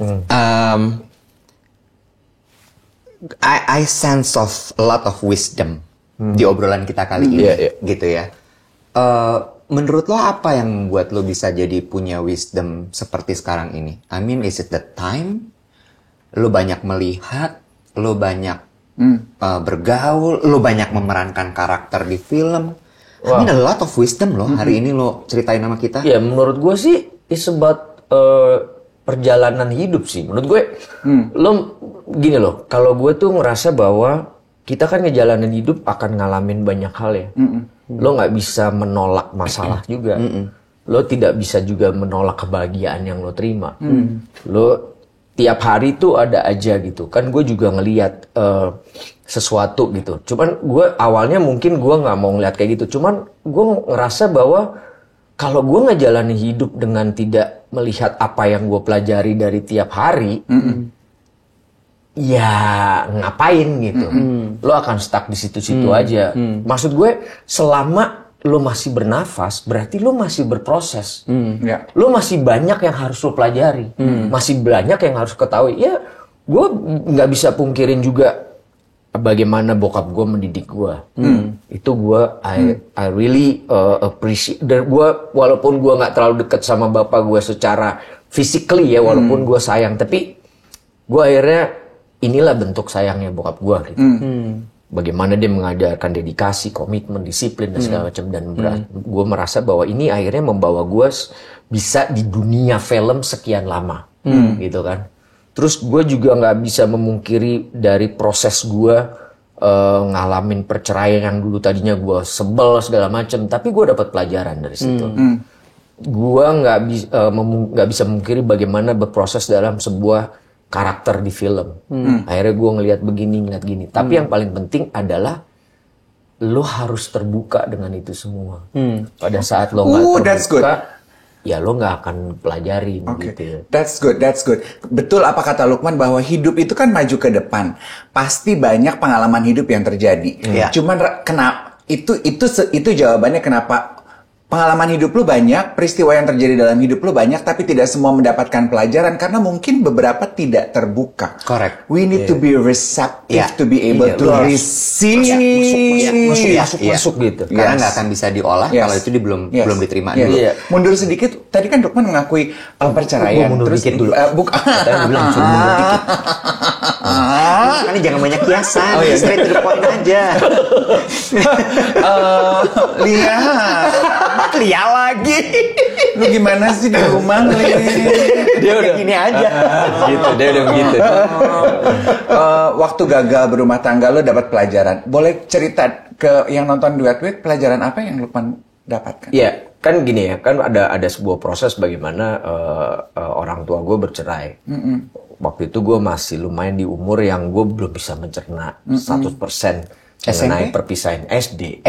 [SPEAKER 3] I sense of a lot of wisdom di obrolan kita kali ini, gitu ya. Menurut lo apa yang membuat lo bisa jadi punya wisdom seperti sekarang ini? I mean, is it the time? Lo banyak melihat, lo banyak bergaul, lo banyak memerankan karakter di film. I mean, a lot of wisdom lo hari ini lo ceritain sama kita.
[SPEAKER 2] Ya, menurut gue sih it's about perjalanan hidup sih. Menurut gue, lo gini loh, kalau gue tuh ngerasa bahwa kita kan ngejalanin hidup akan ngalamin banyak hal ya. Lo nggak bisa menolak masalah juga. Lo tidak bisa juga menolak kebahagiaan yang lo terima. Lo tiap hari tuh ada aja gitu. Kan gue juga ngelihat sesuatu gitu. Cuman gue awalnya mungkin gue nggak mau ngeliat kayak gitu. Cuman gue ngerasa bahwa kalau gue ngejalanin hidup dengan tidak melihat apa yang gue pelajari dari tiap hari, ya ngapain gitu. Lo akan stuck di situ-situ aja. Maksud gue selama lo masih bernafas, berarti lo masih berproses.
[SPEAKER 1] Ya.
[SPEAKER 2] Lo masih banyak yang harus lo pelajari, masih banyak yang harus ketahui. Ya, gue nggak bisa pungkirin juga bagaimana bokap gue mendidik gue. Itu gue, I really appreciate. Dan gue, walaupun gue nggak terlalu dekat sama bapak gue secara physically ya, walaupun gue sayang, tapi gue akhirnya inilah bentuk sayangnya bokap gue gitu. Bagaimana dia mengajarkan dedikasi, komitmen, disiplin dan segala macam, dan gue merasa bahwa ini akhirnya membawa gue bisa di dunia film sekian lama, gitu kan. Terus gue juga nggak bisa memungkiri dari proses gue ngalamin perceraian yang dulu tadinya gue sebel segala macam, tapi gue dapat pelajaran dari situ. Gue nggak bisa memungkiri bagaimana berproses dalam sebuah karakter di film. Akhirnya gue ngelihat begini, ngeliat gini. Tapi yang paling penting adalah lo harus terbuka dengan itu semua. Pada saat lo nggak terbuka, ya lo nggak akan pelajari. Gitu.
[SPEAKER 1] That's good. Betul apa kata Lukman bahwa hidup itu kan maju ke depan. Pasti banyak pengalaman hidup yang terjadi. Cuman kenapa itu jawabannya kenapa pengalaman hidup lu banyak, peristiwa yang terjadi dalam hidup lu banyak, tapi tidak semua mendapatkan pelajaran karena mungkin beberapa tidak terbuka.
[SPEAKER 3] Correct.
[SPEAKER 1] We need to be receptive to be able to receive.
[SPEAKER 2] Masuk gitu.
[SPEAKER 3] Karena nggak akan bisa diolah kalau itu belum diterima dulu.
[SPEAKER 1] Mundur sedikit. Tadi kan Lukman mengakui perceraian.
[SPEAKER 2] Mundur
[SPEAKER 1] terus
[SPEAKER 2] dikit dulu.
[SPEAKER 1] Katanya
[SPEAKER 2] bilang cuma mundur dikit.
[SPEAKER 3] Makanya jangan banyak kiasan, straight to the point aja.
[SPEAKER 1] Lia lagi. Lu gimana sih di rumah,
[SPEAKER 3] Dia udah gini aja.
[SPEAKER 2] Gitu, dia udah begitu.
[SPEAKER 1] Waktu gagal berumah tangga lu dapat pelajaran. Boleh cerita ke yang nonton Duet With, pelajaran apa yang Lukman dapatkan?
[SPEAKER 2] Iya, kan gini ya, kan ada sebuah proses bagaimana orang tua gue bercerai. Waktu itu gue masih lumayan di umur yang gue belum bisa mencerna 100% mengenai perpisahan SD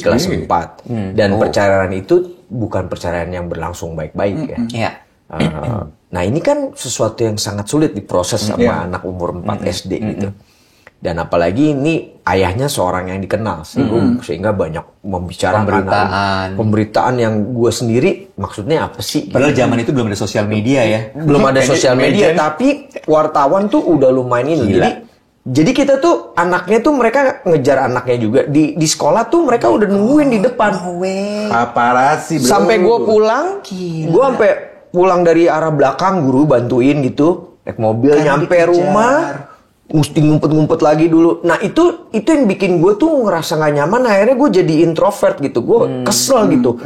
[SPEAKER 2] kelas 4. Dan perceraian itu bukan perceraian yang berlangsung baik-baik ya. Nah ini kan sesuatu yang sangat sulit diproses sama anak umur 4 SD gitu. Dan apalagi ini ayahnya seorang yang dikenal sehingga banyak membicarakan pemberitaan yang gue sendiri maksudnya apa sih?
[SPEAKER 3] Padahal zaman itu belum ada sosial media ya.
[SPEAKER 2] Belum ada sosial media, tapi wartawan tuh udah lumayan ini. Jadi kita tuh anaknya tuh mereka ngejar anaknya juga di sekolah tuh mereka udah nungguin di depan.
[SPEAKER 1] Paparazzi bro.
[SPEAKER 2] Sampai gue pulang, gue sampai pulang dari arah belakang guru bantuin gitu, naik mobil nyampe rumah. Mesti ngumpet-ngumpet lagi dulu. Nah itu yang bikin gue tuh ngerasa gak nyaman. Akhirnya gue jadi introvert gitu. Gue kesel gitu.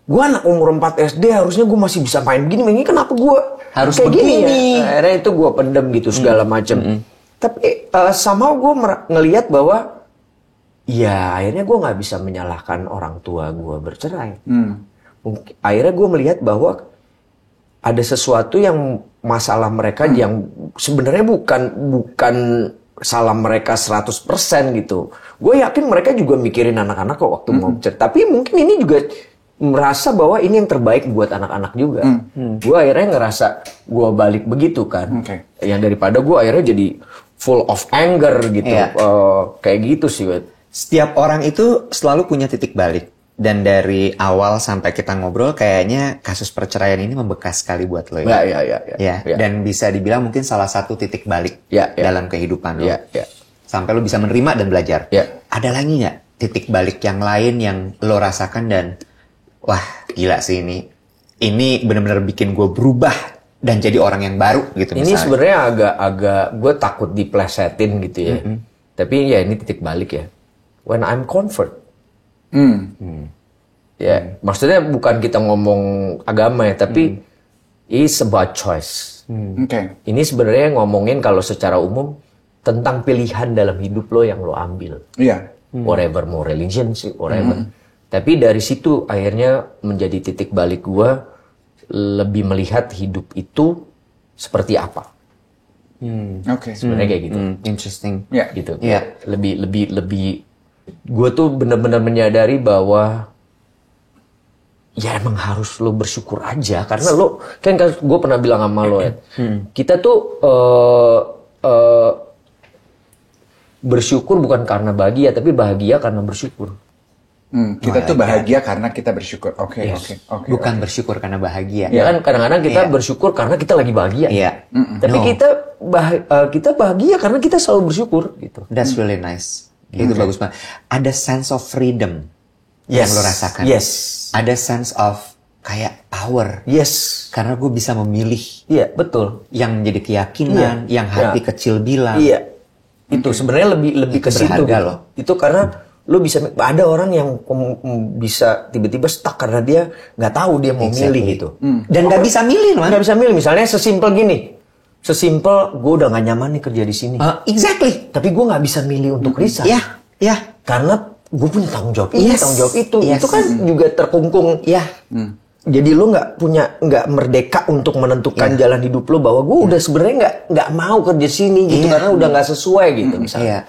[SPEAKER 2] Gue anak umur 4 SD harusnya gue masih bisa main begini. Ini kenapa gue harus kayak gini ya? Akhirnya itu gue pendem gitu segala macem. Tapi somehow gue ngelihat bahwa ya akhirnya gue gak bisa menyalahkan orang tua gue bercerai. Akhirnya gue melihat bahwa ada sesuatu yang masalah mereka yang sebenarnya bukan salah mereka 100% gitu. Gue yakin mereka juga mikirin anak-anak kok waktu mau cerita. Tapi mungkin ini juga merasa bahwa ini yang terbaik buat anak-anak juga. Gue akhirnya ngerasa gue balik begitu kan. Yang daripada gue akhirnya jadi full of anger gitu. Kayak gitu sih.
[SPEAKER 3] Setiap orang itu selalu punya titik balik. Dan dari awal sampai kita ngobrol, kayaknya kasus perceraian ini membekas sekali buat lo ya. Ya. Dan bisa dibilang mungkin salah satu titik balik dalam kehidupan lo. Sampai lo bisa menerima dan belajar. Ada lagi nggak titik balik yang lain yang lo rasakan dan wah gila sih ini. Ini benar-benar bikin gue berubah dan jadi orang yang baru gitu misalnya.
[SPEAKER 2] Ini sebenarnya agak gue takut diplesetin gitu ya. Tapi ya ini titik balik ya. When I'm comfort. Ya, maksudnya bukan kita ngomong agama ya, tapi it's about choice. Ini sebenarnya ngomongin kalau secara umum tentang pilihan dalam hidup lo yang lo ambil. Whatever, mau religion sih, whatever. Tapi dari situ akhirnya menjadi titik balik gua lebih melihat hidup itu seperti apa. Sebenarnya kayak gitu.
[SPEAKER 3] Interesting.
[SPEAKER 2] Gitu. Lebih gue tuh benar-benar menyadari bahwa ya emang harus lo bersyukur aja karena lo kan gue pernah bilang sama lo ya kita tuh bersyukur bukan karena bahagia tapi bahagia karena bersyukur.
[SPEAKER 1] Kita tuh bahagia karena kita bersyukur. Oke.
[SPEAKER 3] Bukan bersyukur karena bahagia.
[SPEAKER 2] Ya kan kadang-kadang kita bersyukur karena kita lagi bahagia.
[SPEAKER 3] Iya.
[SPEAKER 2] Tapi kita bahagia karena kita selalu bersyukur gitu.
[SPEAKER 3] That's really nice. Itu bagus banget. Ada sense of freedom yang lo rasakan.
[SPEAKER 2] Yes.
[SPEAKER 3] Ada sense of kayak power.
[SPEAKER 2] Yes.
[SPEAKER 3] Karena gue bisa memilih.
[SPEAKER 2] Iya, betul.
[SPEAKER 3] Yang jadi keyakinan, yang hati kecil bilang.
[SPEAKER 2] Iya. Itu sebenarnya lebih ke situ
[SPEAKER 3] berharga loh.
[SPEAKER 2] Itu karena lu bisa, ada orang yang bisa tiba-tiba stuck karena dia nggak tahu dia mau milih gitu.
[SPEAKER 3] Dan nggak bisa milih, man.
[SPEAKER 2] Nggak bisa milih. Misalnya sesimpel gini, gue udah nggak nyaman nih kerja di sini.
[SPEAKER 3] Exactly.
[SPEAKER 2] Tapi gue nggak bisa milih untuk resign.
[SPEAKER 3] Iya.
[SPEAKER 2] Karena gue punya tanggung jawab ini, tanggung jawab itu.
[SPEAKER 3] Yes.
[SPEAKER 2] Itu kan juga terkungkung.
[SPEAKER 3] Iya.
[SPEAKER 2] Jadi lu nggak merdeka untuk menentukan jalan hidup lu, bahwa gue udah sebenarnya nggak mau kerja sini gitu karena udah nggak sesuai gitu misalnya.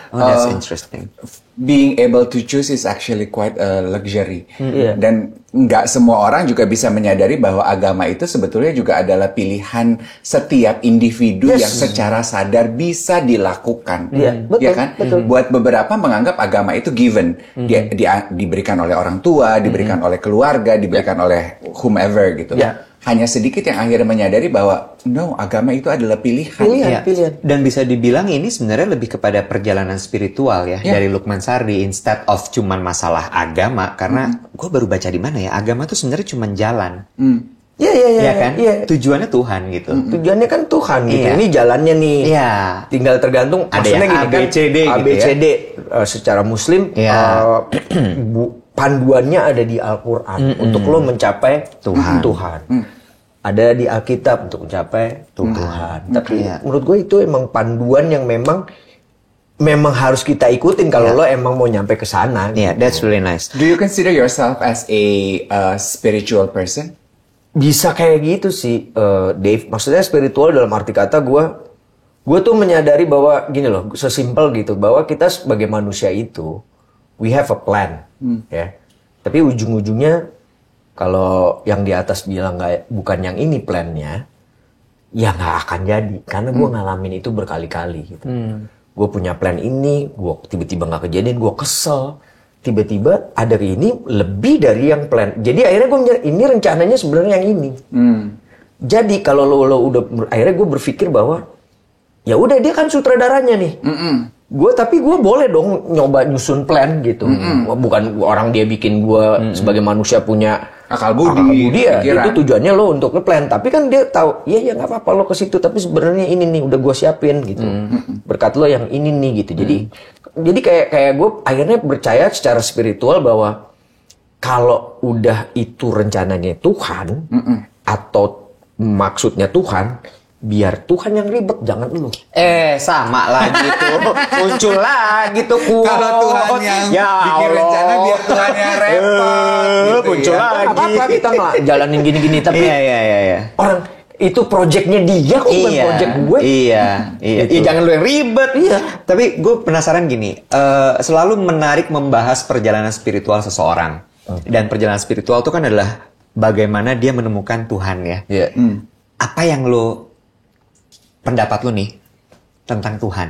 [SPEAKER 3] That's interesting.
[SPEAKER 1] Being able to choose is actually quite a luxury. Dan nggak semua orang juga bisa menyadari bahwa agama itu sebetulnya juga adalah pilihan setiap individu yang secara sadar bisa dilakukan.
[SPEAKER 2] Betul,
[SPEAKER 1] ya kan?
[SPEAKER 2] Betul.
[SPEAKER 1] Buat beberapa menganggap agama itu given. Diberikan oleh orang tua, diberikan oleh keluarga, diberikan oleh whomever gitu. Hanya sedikit yang akhirnya menyadari bahwa no, agama itu adalah pilihan.
[SPEAKER 2] Pilihan.
[SPEAKER 3] Dan bisa dibilang ini sebenarnya lebih kepada perjalanan spiritual ya dari Lukman Sardi, instead of cuman masalah agama. Karena gue baru baca di mana ya, agama tuh sebenarnya cuman jalan. Iya kan? Tujuannya Tuhan gitu.
[SPEAKER 2] Tujuannya kan Tuhan gitu. Ini jalannya nih. Tinggal tergantung.
[SPEAKER 3] Ada yang ABCD gitu
[SPEAKER 2] ABCD secara Muslim. Panduannya ada di Al-Quran untuk lo mencapai Tuhan. Ada di Alkitab untuk mencapai Tuhan. Tapi menurut gue itu emang panduan yang memang harus kita ikutin kalau lo emang mau nyampe ke sana.
[SPEAKER 3] That's really nice.
[SPEAKER 1] Do you consider yourself as a spiritual person?
[SPEAKER 2] Bisa kayak gitu sih, Dave. Maksudnya spiritual dalam arti kata gue tuh menyadari bahwa gini loh, sesimpel gitu, bahwa kita sebagai manusia itu we have a plan, ya. Tapi ujung-ujungnya kalau yang di atas bilang bukan yang ini plannya, ya nggak akan jadi. Karena gue ngalamin itu berkali-kali gitu. Gue punya plan ini, gue tiba-tiba nggak kejadian, gue kesel. Tiba-tiba ada ini lebih dari yang plan. Jadi akhirnya gue ini rencananya sebenarnya yang ini. Jadi kalau lo udah, akhirnya gue berpikir bahwa ya udah dia kan sutradaranya nih. Tapi gue boleh dong nyoba nyusun plan gitu. Bukan orang dia bikin gue sebagai manusia punya
[SPEAKER 1] akal budi
[SPEAKER 2] ya. Itu tujuannya lo untuk nge-plan. Tapi kan dia tahu, ya nggak apa-apa lo ke situ. Tapi sebenarnya ini nih udah gue siapin gitu. Berkat lo yang ini nih gitu. Jadi kayak gue akhirnya percaya secara spiritual bahwa kalau udah itu rencananya Tuhan atau maksudnya Tuhan, biar Tuhan yang ribet, jangan lu.
[SPEAKER 3] Sama lagi tuh. Muncul lagi tuh quote.
[SPEAKER 1] Kalau Tuhan yang bikin rencana, biar Tuhan yang repot. Gitu
[SPEAKER 3] muncul lagi.
[SPEAKER 2] Apa-apa kita jalanin gini-gini. Tapi orang itu projectnya dia kok, bukan project gue.
[SPEAKER 3] Iya. Jangan lu yang ribet. Tapi gue penasaran gini. Selalu menarik membahas perjalanan spiritual seseorang. Dan perjalanan spiritual itu kan adalah bagaimana dia menemukan Tuhan ya. Apa yang lo pendapat lu nih tentang Tuhan?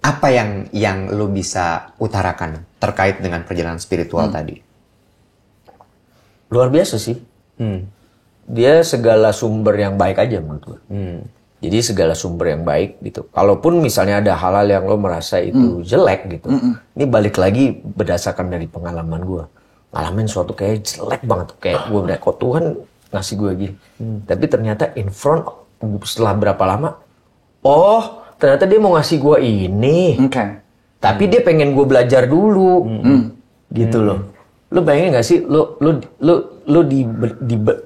[SPEAKER 3] Apa yang lu bisa utarakan terkait dengan perjalanan spiritual tadi?
[SPEAKER 2] Luar biasa sih. Dia segala sumber yang baik aja menurut gue. Jadi segala sumber yang baik gitu. Kalaupun misalnya ada hal-hal yang lo merasa itu jelek gitu. Ini balik lagi berdasarkan dari pengalaman gue. Ngalamin suatu kayak jelek banget. Kayak gue udah, kok Tuhan ngasih gue gini. Tapi ternyata in front, setelah berapa lama, ternyata dia mau ngasih gue ini. Tapi dia pengen gue belajar dulu. Gitu loh. Lo bayangin gak sih, lo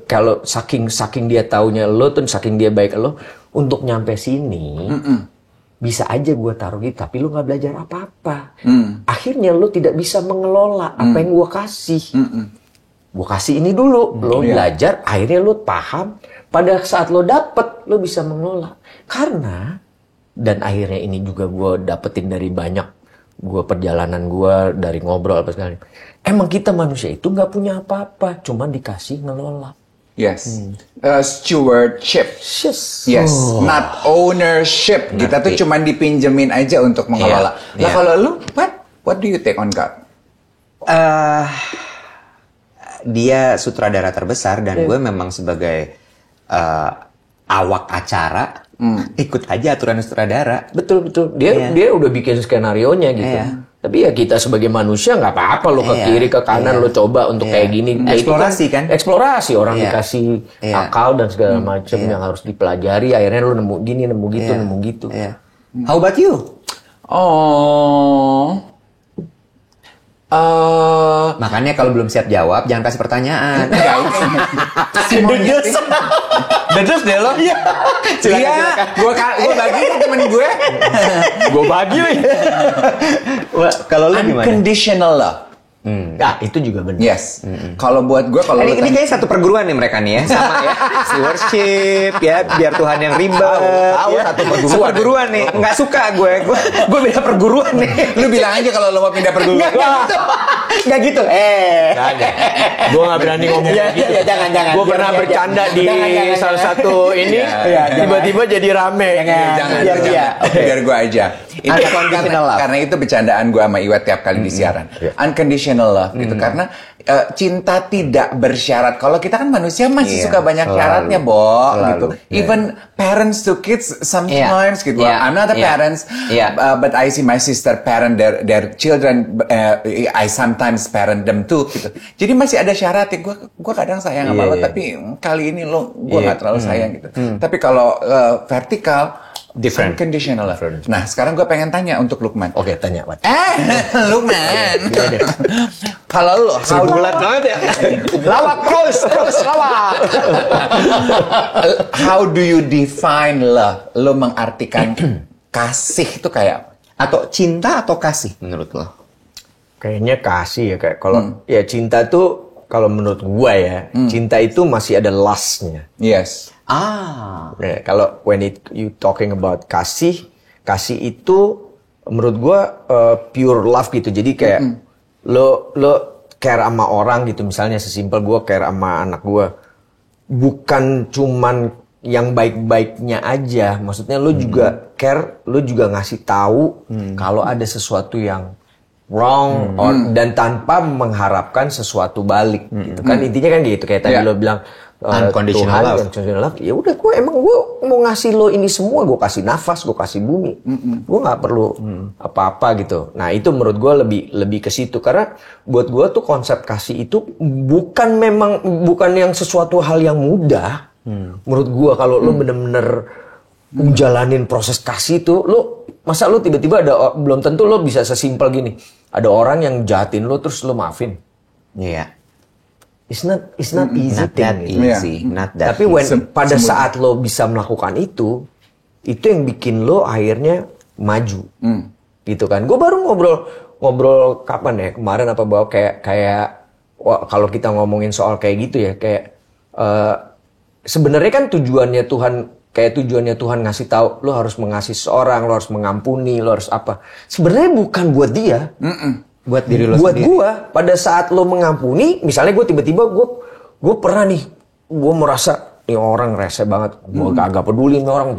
[SPEAKER 2] kalau saking dia taunya lo tuh, saking dia baik lo, untuk nyampe sini, bisa aja gue taruh gitu, tapi lo gak belajar apa-apa. Akhirnya lo tidak bisa mengelola apa yang gue kasih. Gue kasih ini dulu, lo belajar, akhirnya lo paham, pada saat lo dapet, lo bisa mengelola. Karena, dan akhirnya ini juga gue dapetin dari banyak perjalanan gue, dari ngobrol apa segala. Emang kita manusia itu nggak punya apa-apa, cuma dikasih ngelola.
[SPEAKER 1] Stewardship. Not ownership. Kita tuh cuma dipinjemin aja untuk mengelola. Nah kalau lu, what do you take on God?
[SPEAKER 3] Dia sutradara terbesar dan gue memang sebagai awak acara ikut aja aturan sutradara.
[SPEAKER 2] Betul. Dia udah bikin skenarionya gitu. Tapi ya kita sebagai manusia nggak apa-apa lo ke kiri ke kanan lo coba untuk kayak gini.
[SPEAKER 3] Eksplorasi kan?
[SPEAKER 2] Eksplorasi orang dikasih akal dan segala macam yang harus dipelajari. Akhirnya lo nemu gini, nemu gitu, nemu gitu.
[SPEAKER 3] How about you? Makanya kalau belum siap jawab jangan kasih pertanyaan.
[SPEAKER 1] Dedes deh lo. Iya. Gue bagi ke temen gue.
[SPEAKER 2] Gue bagi.
[SPEAKER 3] Kalau lu gimana?
[SPEAKER 1] Unconditional love.
[SPEAKER 2] Nah, itu juga benar.
[SPEAKER 1] Yes. Kalau buat gue, kalau
[SPEAKER 3] ini kayaknya satu perguruan nih mereka nih ya, sama ya. Si worship ya, biar Tuhan yang ribet.
[SPEAKER 2] Tahu
[SPEAKER 3] ya.
[SPEAKER 2] satu
[SPEAKER 3] perguruan nih. Nggak suka gue beda perguruan nih.
[SPEAKER 1] Lu bilang aja kalau lu mau pindah perguruan.
[SPEAKER 3] Nggak gitu.
[SPEAKER 2] Gue nggak berani ngomong gitu.
[SPEAKER 3] Ya, jangan.
[SPEAKER 2] Gue pernah bercanda di salah satu ini, tiba-tiba jadi rame.
[SPEAKER 1] Biar gue aja. Karena itu bercandaan gue sama Iwet tiap kali di siaran. Unconditional love gitu. Karena cinta tidak bersyarat. Kalau kita kan manusia masih suka banyak syaratnya, gitu. Even parents to kids sometimes gitu. I'm not a parents, but I see my sister parent their children. I sometimes parent them too gitu. Jadi masih ada syaratnya. Gue kadang sayang sama lo, tapi kali ini gue nggak terlalu sayang gitu. Tapi kalau vertikal,
[SPEAKER 2] different.
[SPEAKER 1] Unconditional love. Nah, sekarang gue pengen tanya untuk Lukman.
[SPEAKER 2] Oke, tanya, Wat.
[SPEAKER 1] Lukman. Kalau lo,
[SPEAKER 2] bulat banget ya.
[SPEAKER 1] lawak terus lawak. How do you define love? Lo mengartikan kasih itu kayak
[SPEAKER 3] atau cinta atau kasih menurut lo?
[SPEAKER 2] Kayaknya kasih ya, kayak kalau ya cinta tuh kalau menurut gua ya, cinta itu masih ada lustnya.
[SPEAKER 1] Yes.
[SPEAKER 2] Ya, kalau you talking about kasih itu menurut gua pure love gitu. Jadi kayak lo care sama orang gitu, misalnya sesimpel gua care sama anak gua. Bukan cuman yang baik-baiknya aja, maksudnya lo juga care, lo juga ngasih tahu kalau ada sesuatu yang wrong dan tanpa mengharapkan sesuatu balik gitu kan, intinya kan gitu kayak tadi lo bilang
[SPEAKER 3] unconditional
[SPEAKER 2] love. Ya udah, gue mau ngasih lo ini semua, gue kasih nafas, gue kasih bumi, gue nggak perlu apa-apa gitu. Nah itu menurut gue lebih ke situ, karena buat gue tuh konsep kasih itu bukan yang sesuatu hal yang mudah. Menurut gue kalau lo bener-bener jalanin proses kasih itu, masa lo tiba-tiba belum tentu lo bisa sesimpel gini. Ada orang yang jahatin lo terus lo maafin.
[SPEAKER 3] Iya.
[SPEAKER 2] It's not easy thing. Tapi pada saat lo bisa melakukan itu yang bikin lo akhirnya maju. Gitu kan. Gue baru ngobrol kapan ya? Kemarin apa bawa kayak kalau kita ngomongin soal kayak gitu ya, kayak sebenarnya kan tujuannya Tuhan ngasih tahu lo harus mengasihi seorang, lo harus mengampuni, lo harus apa. Sebenarnya bukan buat dia.
[SPEAKER 3] Buat diri lo
[SPEAKER 2] buat
[SPEAKER 3] sendiri.
[SPEAKER 2] Gua, pada saat lo mengampuni, misalnya gue tiba-tiba gue pernah nih, gue merasa nih orang rese banget, gue agak peduli nih orang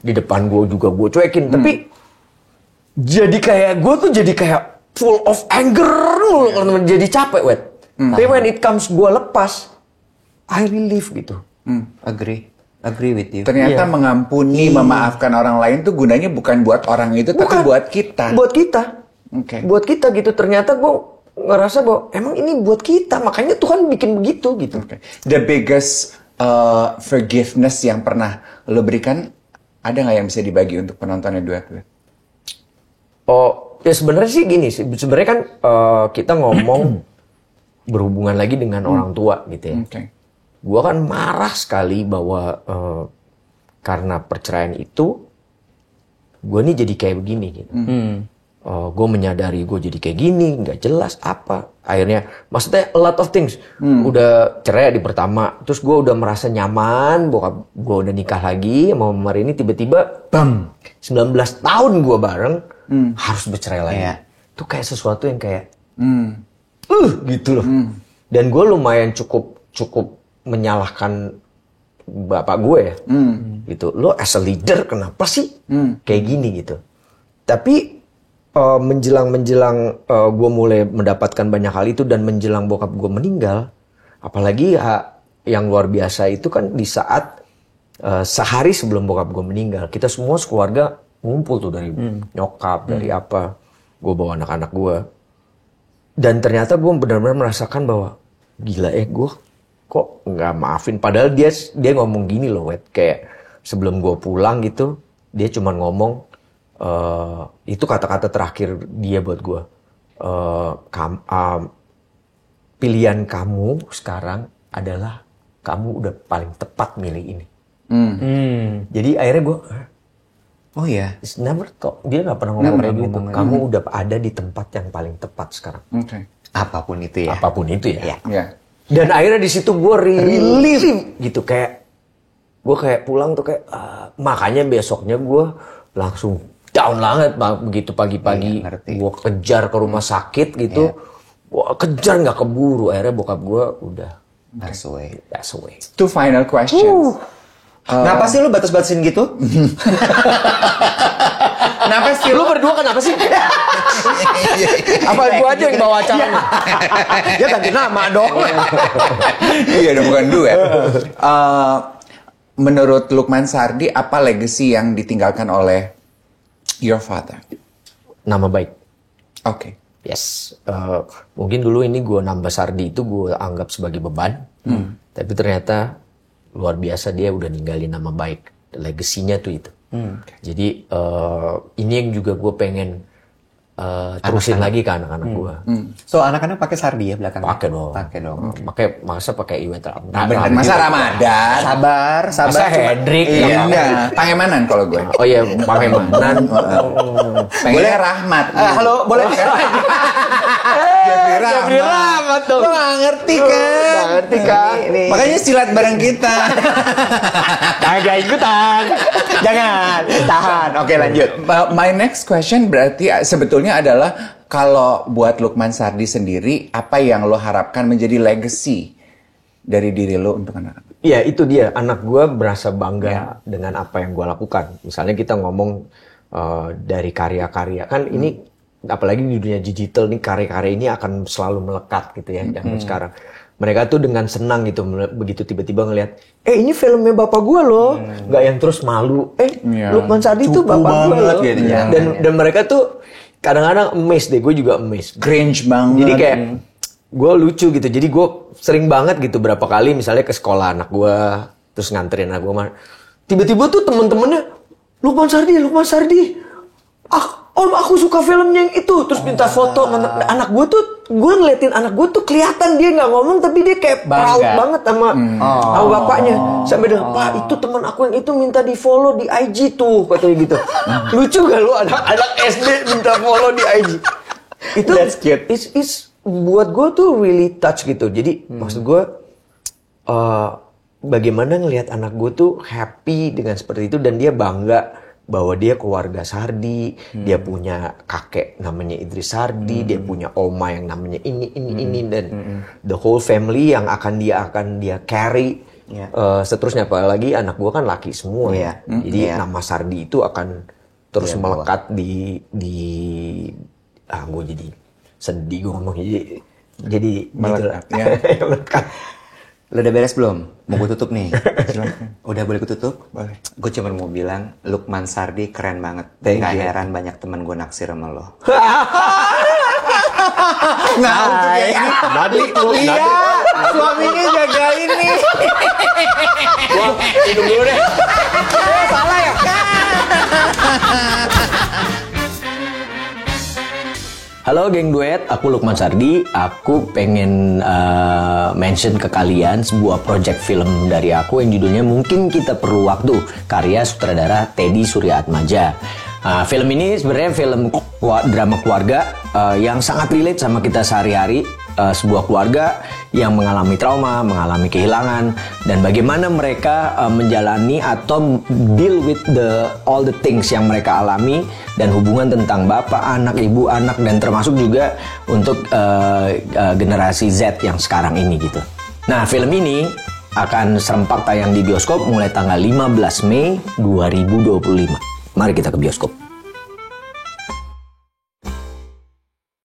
[SPEAKER 2] di depan gue juga gue cuekin, tapi jadi kayak full of anger mulu, jadi capek, Wet. Tapi when it comes gue lepas, I relieve gitu.
[SPEAKER 3] Agree with you.
[SPEAKER 1] Ternyata mengampuni, memaafkan orang lain tuh gunanya bukan buat orang itu, tapi buat kita.
[SPEAKER 2] Buat kita. Buat kita gitu. Ternyata gue ngerasa bahwa emang ini buat kita, makanya Tuhan bikin begitu gitu.
[SPEAKER 1] The biggest forgiveness yang pernah lo berikan, ada nggak yang bisa dibagi untuk penontonnya Duet?
[SPEAKER 2] Oh, ya sebenarnya sih gini sih. Sebenarnya kan kita ngomong berhubungan lagi dengan orang tua gitu ya. Gue kan marah sekali bahwa karena perceraian itu, gue nih jadi kayak begini gitu. Gue menyadari gue jadi kayak gini, nggak jelas apa. Akhirnya, maksudnya a lot of things. Udah cerai di pertama, terus gue udah merasa nyaman, gue udah nikah lagi sama Mama ini, tiba-tiba, bam, 19 tahun gue bareng, harus bercerai lagi. Itu kayak sesuatu yang kayak, gitu loh. Dan gue lumayan cukup menyalahkan bapak gue ya, gitu. Lo as a leader kenapa sih kayak gini gitu? Tapi menjelang gue mulai mendapatkan banyak hal itu dan menjelang bokap gue meninggal, apalagi yang luar biasa itu kan di saat sehari sebelum bokap gue meninggal, kita semua sekeluarga ngumpul tuh dari nyokap, dari apa, gue bawa anak-anak gue, dan ternyata gue benar-benar merasakan bahwa gila gue kok nggak maafin, padahal dia ngomong gini loh, Wet, kayak sebelum gue pulang gitu, dia cuma ngomong itu kata-kata terakhir dia buat gue, pilihan kamu sekarang adalah kamu udah paling tepat milih ini. Jadi akhirnya gue, oh ya, never talk. Dia nggak pernah ngomong kayak gitu. Kamu udah ada di tempat yang paling tepat sekarang.
[SPEAKER 3] Apapun itu ya.
[SPEAKER 2] Apapun itu ya.
[SPEAKER 1] Yeah.
[SPEAKER 2] Dan akhirnya di situ gue relief gitu, kayak gue kayak pulang tuh kayak makanya besoknya gue langsung down banget begitu pagi-pagi. Gue kejar ke rumah sakit gitu, gue kejar nggak keburu. Akhirnya bokap gue udah
[SPEAKER 3] pass away.
[SPEAKER 1] Two final questions.
[SPEAKER 3] Kenapa sih lu batas-batasin gitu?
[SPEAKER 2] Kenapa sih? Lu berdua kenapa sih? Apa gua aja yang bawa acaranya? Dia ganti nama dong.
[SPEAKER 1] Iya, udah bukan duet. Menurut Lukman Sardi, apa legacy yang ditinggalkan oleh your father?
[SPEAKER 2] Nama baik.
[SPEAKER 1] Oke.
[SPEAKER 2] Yes. Mungkin dulu ini gue nambah Sardi itu gue anggap sebagai beban. Tapi ternyata luar biasa, dia udah ninggalin nama baik. Legasinya tuh itu. Jadi ini yang juga gue pengen terusin lagi ke anak-anak gue.
[SPEAKER 3] So anak-anak pakai Sardi ya belakang?
[SPEAKER 2] Pakai dong. Masa pakai Iwet Ramadan.
[SPEAKER 1] Masa Ramadan.
[SPEAKER 3] Sabar.
[SPEAKER 2] Masa Hendrik.
[SPEAKER 1] Iya. Pangemanan kalau gue.
[SPEAKER 2] Oh iya, Pangemanan.
[SPEAKER 1] Boleh Rahmat.
[SPEAKER 3] Halo, boleh?
[SPEAKER 1] Jeffrey Rahmat tuh. Lo gak ngerti kan? Makanya silat bareng kita.
[SPEAKER 3] Agak ikutan. Jangan. Tahan. Oke, lanjut.
[SPEAKER 1] My next question berarti sebetulnya adalah kalau buat Lukman Sardi sendiri, apa yang lo harapkan menjadi legacy dari diri lo untuk anak-anak?
[SPEAKER 2] Iya, itu dia. Anak gue berasa bangga dengan apa yang gue lakukan. Misalnya kita ngomong dari karya-karya. Kan ini, apalagi di dunia digital nih, karya-karya ini akan selalu melekat gitu ya. Zaman sekarang. Mereka tuh dengan senang gitu, begitu tiba-tiba ngelihat, ini filmnya bapak gue loh. Nggak yang terus malu. Lukman Sardi tuh bapak gue loh.
[SPEAKER 3] Gitu,
[SPEAKER 2] dan mereka tuh kadang-kadang amazed deh. Gue juga amazed.
[SPEAKER 1] Cringe banget.
[SPEAKER 2] Jadi kayak, gue lucu gitu. Jadi gue sering banget gitu berapa kali misalnya ke sekolah anak gue, terus nganterin anak gue. Tiba-tiba tuh temen-temennya, Lukman Sardi. Om, aku suka filmnya yang itu. Terus minta foto. Anak gue tuh, gue ngeliatin anak gue tuh kelihatan dia nggak ngomong, tapi dia kayak proud banget sama bapaknya. Sampai bilang, Pak, itu teman aku yang itu minta di follow di IG tuh, katanya gitu. Lucu gak lu anak SD minta follow di IG? Itu
[SPEAKER 3] that's cute.
[SPEAKER 2] It's buat gue tuh really touch gitu. Jadi maksud gue, bagaimana ngelihat anak gue tuh happy dengan seperti itu, dan dia bangga bahwa dia keluarga Sardi, dia punya kakek namanya Idris Sardi, dia punya oma yang namanya ini dan the whole family yang akan dia carry seterusnya. Apalagi anak gue kan laki semua jadi nama Sardi itu akan terus melekat di gue jadi sedih gue ngomong jadi melekat melekat.
[SPEAKER 3] Lo udah beres belum? Mau gue tutup nih? Udah boleh gue tutup?
[SPEAKER 1] Boleh.
[SPEAKER 3] Gue cuma mau bilang, Lukman Sardi keren banget. Gak heran banyak temen gue naksir sama lo.
[SPEAKER 1] Suaminya jaga ini.
[SPEAKER 2] Gua minum dulu deh.
[SPEAKER 1] Salah ya?
[SPEAKER 2] Halo geng duet, aku Lukman Sardi. Aku pengen mention ke kalian sebuah project film dari aku yang judulnya Mungkin Kita Perlu Waktu, karya sutradara Teddy Suryaatmaja. Film ini sebenarnya film drama keluarga yang sangat relate sama kita sehari-hari. Sebuah keluarga yang mengalami trauma, mengalami kehilangan, dan bagaimana mereka menjalani atau deal with all the things yang mereka alami, dan hubungan tentang bapak, anak, ibu, anak, dan termasuk juga untuk generasi Z yang sekarang ini gitu. Nah, film ini akan serempak tayang di bioskop mulai tanggal 15 Mei 2025. Mari kita ke bioskop.